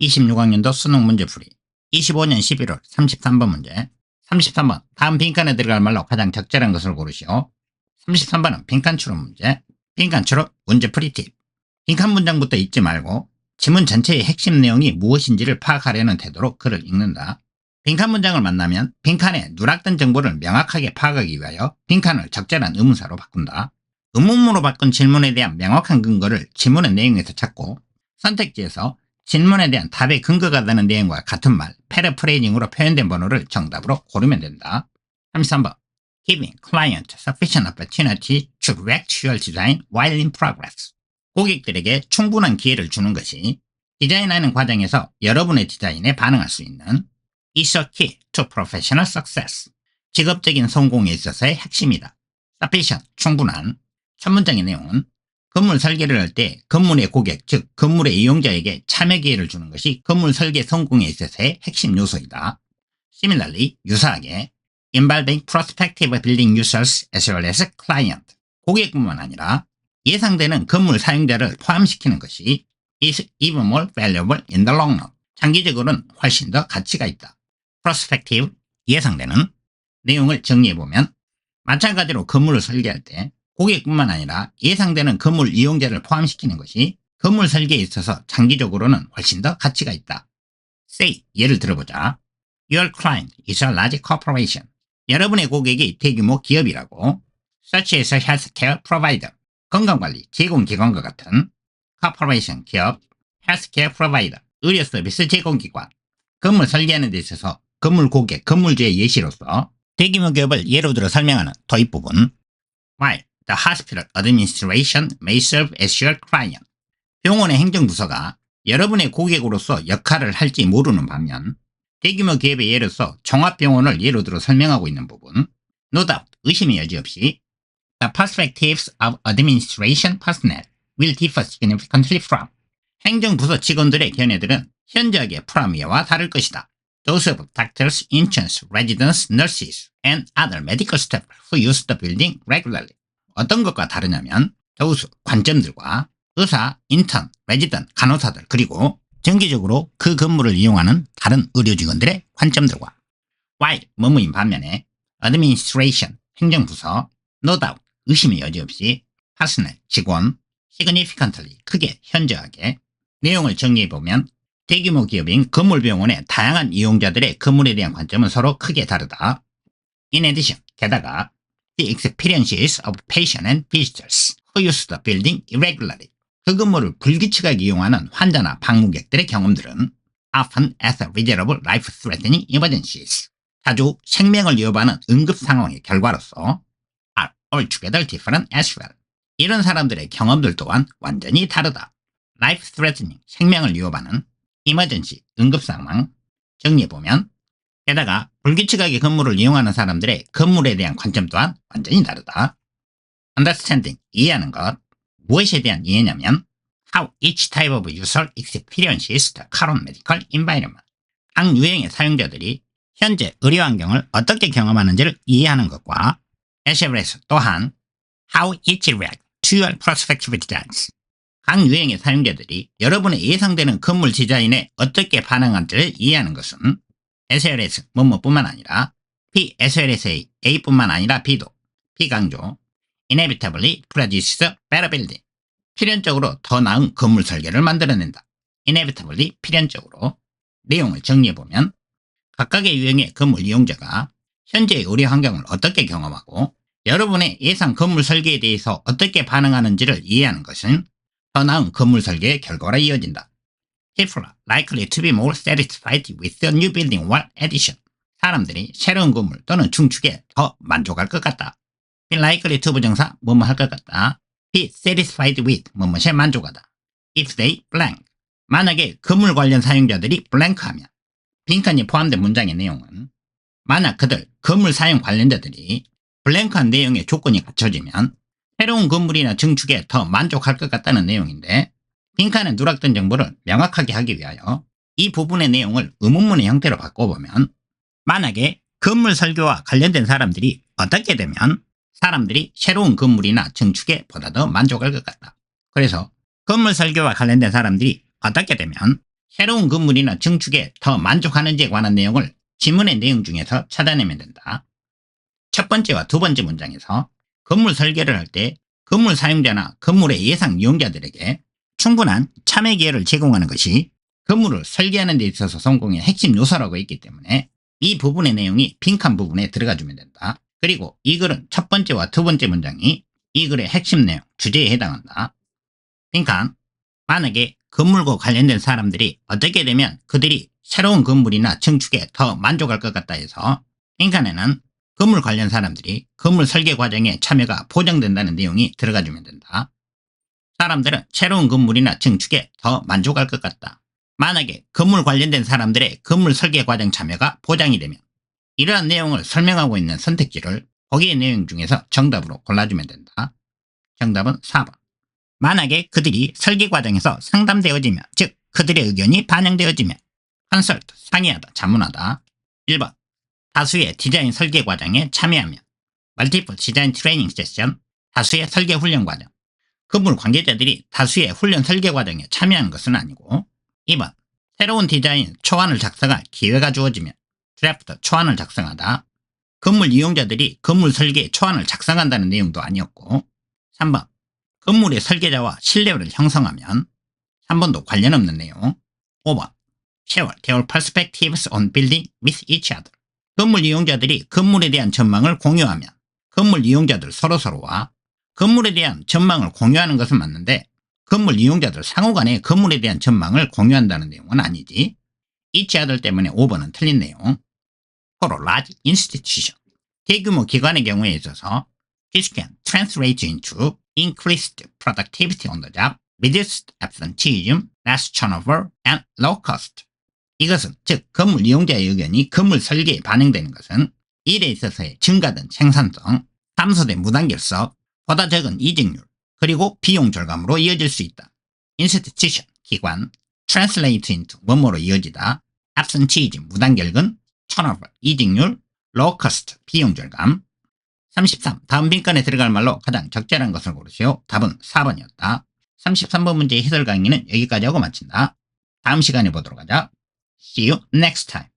26학년도 수능 문제풀이 25년 11월 33번 문제. 33번 다음 빈칸에 들어갈 말로 가장 적절한 것을 고르시오. 33번은 빈칸 추론 문제. 빈칸 추론 문제풀이 팁. 빈칸 문장부터 읽지 말고 지문 전체의 핵심 내용이 무엇인지를 파악하려는 태도로 글을 읽는다. 빈칸 문장을 만나면 빈칸에 누락된 정보를 명확하게 파악하기 위하여 빈칸을 적절한 의문사로 바꾼다. 의문문으로 바꾼 질문에 대한 명확한 근거를 지문의 내용에서 찾고 선택지에서 질문에 대한 답의 근거가 되는 내용과 같은 말, 패러프레이징으로 표현된 번호를 정답으로 고르면 된다. 33번 Giving client sufficient opportunity to correct your design while in progress. 고객들에게 충분한 기회를 주는 것이 디자인하는 과정에서 여러분의 디자인에 반응할 수 있는 is a key to professional success. 직업적인 성공에 있어서의 핵심이다. sufficient, 충분한. 첫 문장의 내용은 건물 설계를 할 때 건물의 고객, 즉 건물의 이용자에게 참여 기회를 주는 것이 건물 설계 성공에 있어서의 핵심 요소이다. Similarly, 유사하게 involving prospective building users as well as client. 고객뿐만 아니라 예상되는 건물 사용자를 포함시키는 것이 is even more valuable in the long run. 장기적으로는 훨씬 더 가치가 있다. prospective, 예상되는. 내용을 정리해보면 마찬가지로 건물을 설계할 때 고객뿐만 아니라 예상되는 건물 이용자를 포함시키는 것이 건물 설계에 있어서 장기적으로는 훨씬 더 가치가 있다. Say, 예를 들어보자. Your client is a large corporation. 여러분의 고객이 대규모 기업이라고. Such as a healthcare provider. 건강관리 제공기관과 같은. Corporation, 기업. Healthcare provider. 의료 서비스 제공기관. 건물 설계하는 데 있어서 건물 고객, 건물주의 예시로서 대규모 기업을 예로 들어 설명하는 도입 부분. While the hospital administration may serve as your client. 병원의 행정부서가 여러분의 고객으로서 역할을 할지 모르는 반면 대규모 기업의 예로서 종합병원을 예로 들어 설명하고 있는 부분. No doubt, 의심의 여지 없이 the perspectives of administration personnel will differ significantly from. 행정부서 직원들의 견해들은 현저하게 프라미아와 다를 것이다. Those of doctors, interns, residents, nurses, and other medical staff who use the building regularly. 어떤 것과 다르냐면 those, 관점들과 의사, 인턴, 레지던트, 간호사들, 그리고 정기적으로 그 건물을 이용하는 다른 의료직원들의 관점들과 while, 뭐뭐인 반면에 administration, 행정부서, no doubt, 의심의 여지 없이 personnel, 직원, significantly, 크게, 현저하게. 내용을 정리해보면 대규모 기업인 건물병원의 다양한 이용자들의 건물에 대한 관점은 서로 크게 다르다. In addition, 게다가 the experiences of patients and visitors who use the building irregularly. 그 건물을 불규칙하게 이용하는 환자나 방문객들의 경험들은 often as a result of life-threatening emergencies. 자주 생명을 위협하는 응급 상황의 결과로서 are altogether different as well. 이런 사람들의 경험들 또한 완전히 다르다. life-threatening, 생명을 위협하는 emergency, 응급 상황. 정리해보면 게다가 불규칙하게 건물을 이용하는 사람들의 건물에 대한 관점 또한 완전히 다르다. understanding, 이해하는 것. 무엇에 대한 이해냐면 how each type of user experiences the current medical environment. 각 유형의 사용자들이 현재 의료 환경을 어떻게 경험하는지를 이해하는 것과 as well as 또한 how each react to your prospective designs. 각 유형의 사용자들이 여러분의 예상되는 건물 디자인에 어떻게 반응할지를 이해하는 것은 as well as 뭐뭐뿐만 아니라 B as well as A, A뿐만 아니라 B도 비강조 inevitably produces better building. 필연적으로 더 나은 건물 설계를 만들어낸다. inevitably, 필연적으로. 내용을 정리해보면 각각의 유형의 건물 이용자가 현재의 의료 환경을 어떻게 경험하고 여러분의 예상 건물 설계에 대해서 어떻게 반응하는지를 이해하는 것은 더 나은 건물 설계의 결과로 이어진다. People are likely to be more satisfied with the new building or addition. 사람들이 새로운 건물 또는 중축에 더 만족할 것 같다. be likely to 부정사 뭐뭐 할 것 같다. be satisfied with 뭐뭐에 만족하다. if they blank. 만약에 건물 관련 사용자들이 blank하면 빈칸이 포함된 문장의 내용은 만약 그들 건물 사용 관련자들이 블랭크한 내용의 조건이 갖춰지면 새로운 건물이나 증축에 더 만족할 것 같다는 내용인데 빈칸에 누락된 정보를 명확하게 하기 위하여 이 부분의 내용을 의문문의 형태로 바꿔보면 만약에 건물 설계와 관련된 사람들이 어떻게 되면 사람들이 새로운 건물이나 증축에 보다 더 만족할 것 같다. 그래서 건물 설계와 관련된 사람들이 어떻게 되면 새로운 건물이나 증축에 더 만족하는지에 관한 내용을 지문의 내용 중에서 찾아내면 된다. 첫 번째와 두 번째 문장에서 건물 설계를 할 때 건물 사용자나 건물의 예상 이용자들에게 충분한 참여 기회를 제공하는 것이 건물을 설계하는 데 있어서 성공의 핵심 요소라고 했기 때문에 이 부분의 내용이 빈칸 부분에 들어가주면 된다. 그리고 이 글은 첫 번째와 두 번째 문장이 이 글의 핵심 내용, 주제에 해당한다. 빈칸, 만약에 건물과 관련된 사람들이 어떻게 되면 그들이 새로운 건물이나 증축에 더 만족할 것 같다 해서 빈칸에는 건물 관련 사람들이 건물 설계 과정에 참여가 보장된다는 내용이 들어가주면 된다. 사람들은 새로운 건물이나 증축에 더 만족할 것 같다. 만약에 건물 관련된 사람들의 건물 설계 과정 참여가 보장이 되면 이러한 내용을 설명하고 있는 선택지를 보기의 내용 중에서 정답으로 골라주면 된다. 정답은 4번. 만약에 그들이 설계 과정에서 상담되어지면, 즉 그들의 의견이 반영되어지면 컨설트, 상의하다, 자문하다. 1번. 다수의 디자인 설계 과정에 참여하면 멀티플 디자인 트레이닝 세션, 다수의 설계 훈련 과정. 건물 관계자들이 다수의 훈련 설계 과정에 참여하는 것은 아니고 2번. 새로운 디자인 초안을 작성할 기회가 주어지면 드래프트 초안을 작성하다. 건물 이용자들이 건물 설계 초안을 작성한다는 내용도 아니었고 3번. 건물의 설계자와 신뢰를 형성하면 3번도 관련 없는 내용. 5번. share their perspectives on building with each other. 건물 이용자들이 건물에 대한 전망을 공유하면 건물 이용자들 서로서로와 건물에 대한 전망을 공유하는 것은 맞는데 건물 이용자들 상호간에 건물에 대한 전망을 공유한다는 내용은 아니지. each other 때문에 5번은 틀린 내용. For large institution. 대규모 기관의 경우에 있어서 this can translate into increased productivity on the job, reduced absenteeism, less turnover, and low cost. 이것은 즉 건물 이용자의 의견이 건물 설계에 반영되는 것은 일에 있어서의 증가된 생산성, 감소된 무단결석, 보다 적은 이직률, 그리고 비용 절감으로 이어질 수 있다. institution, 기관, translate into, 뭐뭐로 이어지다, absenteeism, 무단결근, turnover, 이직률, low cost, 비용 절감. 33. 다음 빈칸에 들어갈 말로 가장 적절한 것을 고르시오. 답은 4번이었다. 33번 문제의 해설 강의는 여기까지 하고 마친다. 다음 시간에 보도록 하자. See you next time.